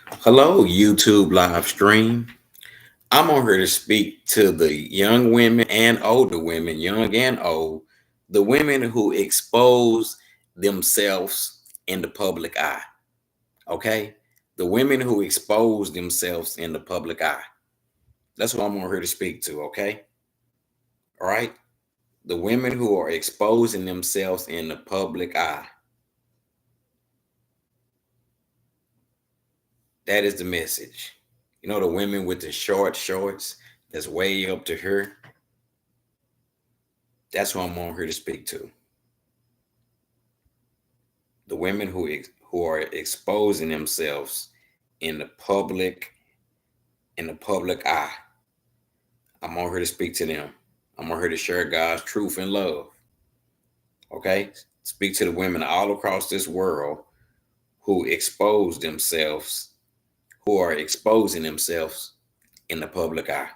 Hello, YouTube live stream. I'm on here to speak to the young women and older women, young and old, the women who expose themselves in the public eye. Okay? The women who expose themselves in the public eye. That's what I'm on here to speak to. Okay? All right? The women who are exposing themselves in the public eye. That is the message. You know, the women with the short shorts that's way up to here. That's what I'm on here to speak to. The women who are exposing themselves in the public eye. I'm on here to speak to them. I'm on here to share God's truth and love. Okay? Speak to the women all across this world who expose themselves, who are exposing themselves in the public eye.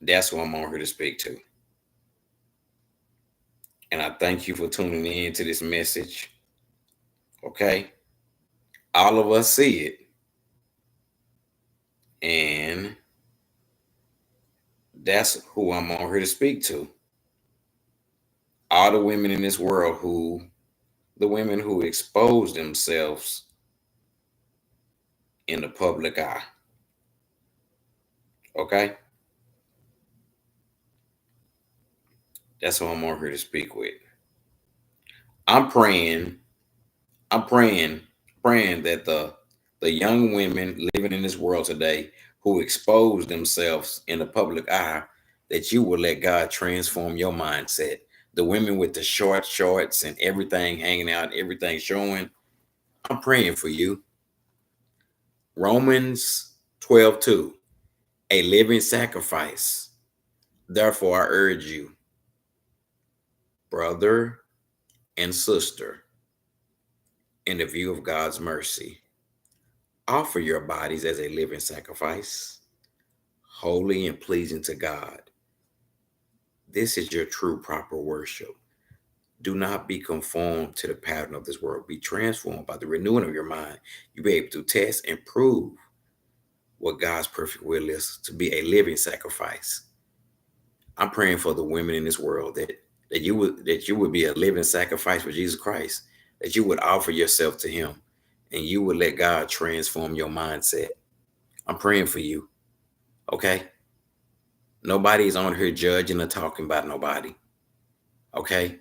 That's who I'm on here to speak to. And I thank you for tuning in to this message. Okay? All of us see it. And that's who I'm on here to speak to. All the women in this world the women who expose themselves in the public eye. Okay? That's who I'm on here to speak with. I'm praying, I'm praying that the young women living in this world today who expose themselves in the public eye, that you will let God transform your mindset. The women with the short shorts and everything hanging out, everything showing. I'm praying for you. Romans 12:2, a living sacrifice. Therefore, I urge you, brother and sister, in the view of God's mercy, offer your bodies as a living sacrifice, holy and pleasing to God. This is your true, proper worship. Do not be conformed to the pattern of this world. Be transformed by the renewing of your mind. You'll be able to test and prove what God's perfect will is, to be a living sacrifice. I'm praying for the women in this world that you would be a living sacrifice for Jesus Christ, that you would offer yourself to him and you would let God transform your mindset. I'm praying for you. Okay? Nobody's on here judging or talking about nobody. Okay?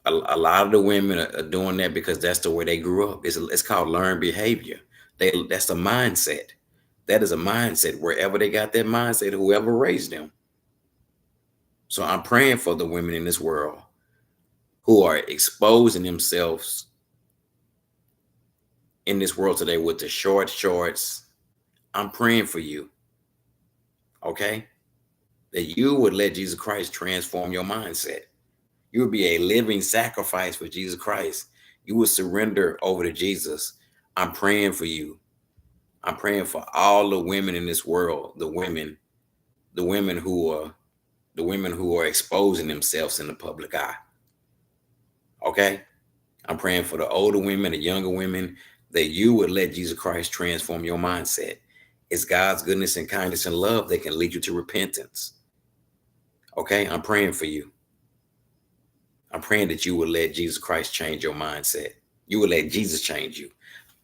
A lot of the women are doing that because that's the way they grew up. It's called learned behavior. That's a mindset. That is a mindset. Wherever they got that mindset, whoever raised them. So I'm praying for the women in this world who are exposing themselves in this world today with the short shorts. I'm praying for you. Okay? That you would let Jesus Christ transform your mindset. You would be a living sacrifice for Jesus Christ. You would surrender over to Jesus. I'm praying for you. I'm praying for all the women in this world, the women who are the women who are exposing themselves in the public eye. Okay? I'm praying for the older women, the younger women, that you would let Jesus Christ transform your mindset. It's God's goodness and kindness and love that can lead you to repentance. Okay? I'm praying for you. I'm praying that you will let Jesus Christ change your mindset. You will let Jesus change you.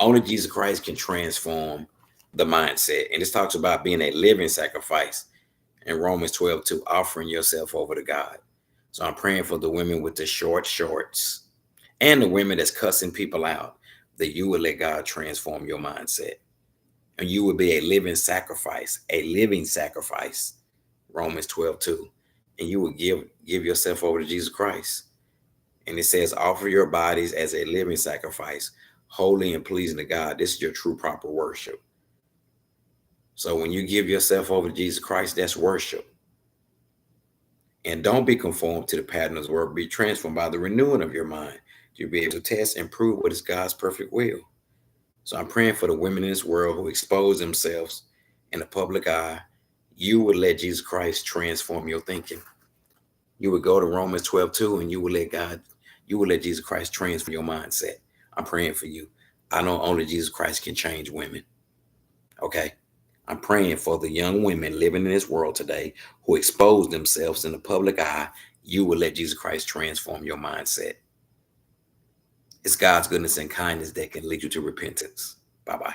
Only Jesus Christ can transform the mindset. And this talks about being a living sacrifice in Romans 12:2, offering yourself over to God. So I'm praying for the women with the short shorts and the women that's cussing people out, that you will let God transform your mindset. And you will be a living sacrifice, Romans 12:2. And you will give yourself over to Jesus Christ. And it says, offer your bodies as a living sacrifice, holy and pleasing to God. This is your true, proper worship. So when you give yourself over to Jesus Christ, that's worship. And don't be conformed to the pattern of the world. Be transformed by the renewing of your mind. You'll be able to test and prove what is God's perfect will. So I'm praying for the women in this world who expose themselves in the public eye. You would let Jesus Christ transform your thinking. You would go to Romans 12:2 and you would let Jesus Christ transform your mindset. I'm praying for you. I know only Jesus Christ can change women. Okay. I'm praying for the young women living in this world today who expose themselves in the public eye. You will let Jesus Christ transform your mindset. It's God's goodness and kindness that can lead you to repentance. Bye-bye.